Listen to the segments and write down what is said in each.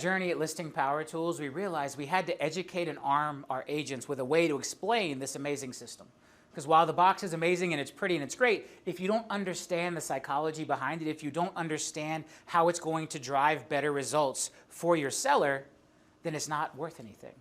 Journey at Listing Power Tools, we realized we had to educate and arm our agents with a way to explain this amazing system. Because while the box is amazing and it's pretty and it's great, if you don't understand the psychology behind it, if you don't understand how it's going to drive better results for your seller, then it's not worth anything.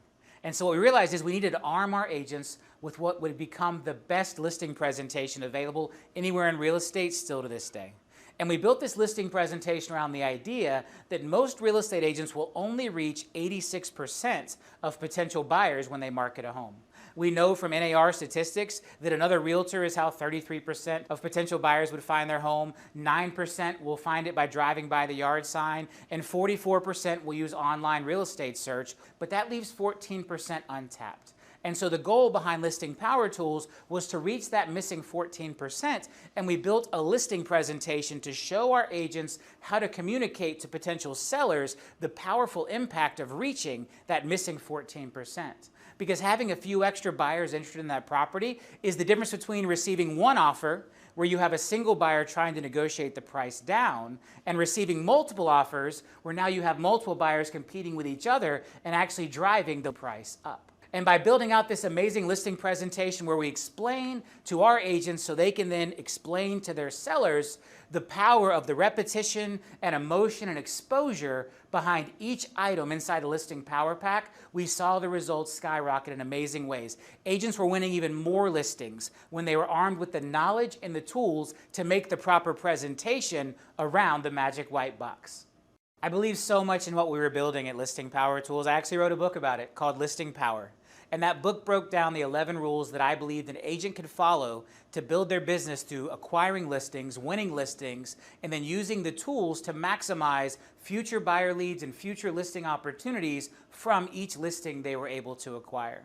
And so what we realized is we needed to arm our agents with what would become the best listing presentation available anywhere in real estate still to this day. And we built this listing presentation around the idea that most real estate agents will only reach 86% of potential buyers when they market a home. We know from NAR statistics that another realtor is how 33% of potential buyers would find their home, 9% will find it by driving by the yard sign, and 44% will use online real estate search, but that leaves 14% untapped. And so the goal behind Listing Power Tools was to reach that missing 14%, and we built a listing presentation to show our agents how to communicate to potential sellers the powerful impact of reaching that missing 14%. Because having a few extra buyers interested in that property is the difference between receiving one offer where you have a single buyer trying to negotiate the price down and receiving multiple offers where now you have multiple buyers competing with each other and actually driving the price up. And by building out this amazing listing presentation where we explain to our agents so they can then explain to their sellers the power of the repetition and emotion and exposure behind each item inside a listing power pack, we saw the results skyrocket in amazing ways. Agents were winning even more listings when they were armed with the knowledge and the tools to make the proper presentation around the magic white box. I believe so much in what we were building at Listing Power Tools. I actually wrote a book about it called Listing Power. And that book broke down the 11 rules that I believed an agent could follow to build their business through acquiring listings, winning listings, and then using the tools to maximize future buyer leads and future listing opportunities from each listing they were able to acquire.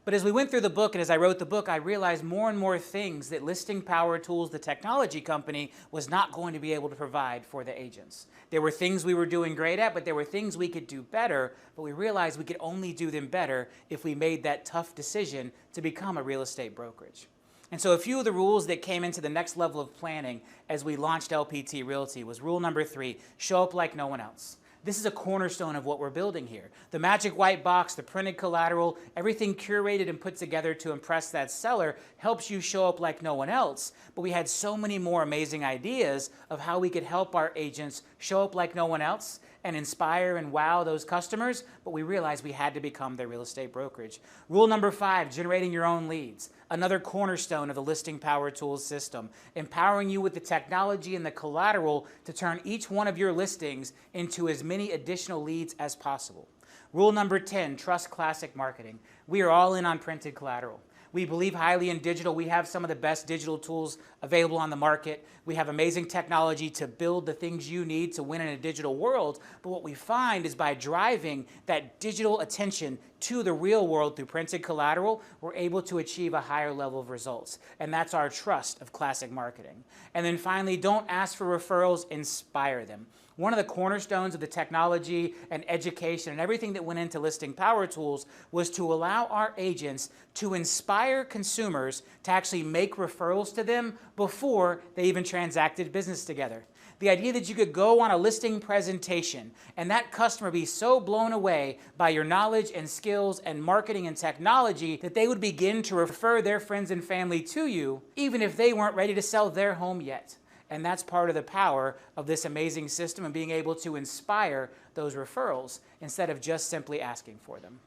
But as we went through the book and as I wrote the book, I realized more and more things that Listing Power Tools, the technology company, was not going to be able to provide for the agents. There were things we were doing great at, but there were things we could do better, but we realized we could only do them better if we made that tough decision to become a real estate brokerage. And so a few of the rules that came into the next level of planning as we launched LPT Realty was rule number 3, show up like no one else. This is a cornerstone of what we're building here. The magic white box, the printed collateral, everything curated and put together to impress that seller helps you show up like no one else. But we had so many more amazing ideas of how we could help our agents show up like no one else and inspire and wow those customers, but we realized we had to become their real estate brokerage. Rule number 5, generating your own leads. Another cornerstone of the Listing Power Tools system, empowering you with the technology and the collateral to turn each one of your listings into as many additional leads as possible. Rule number 10, trust classic marketing. We are all in on printed collateral. We believe highly in digital. We have some of the best digital tools available on the market. We have amazing technology to build the things you need to win in a digital world. But what we find is by driving that digital attention to the real world through printed collateral, we're able to achieve a higher level of results. And that's our trust of classic marketing. And then finally, don't ask for referrals, inspire them. One of the cornerstones of the technology and education and everything that went into Listing Power Tools was to allow our agents to inspire consumers to actually make referrals to them before they even transacted business together. The idea that you could go on a listing presentation and that customer be so blown away by your knowledge and skills and marketing and technology that they would begin to refer their friends and family to you even if they weren't ready to sell their home yet. And that's part of the power of this amazing system and being able to inspire those referrals instead of just simply asking for them.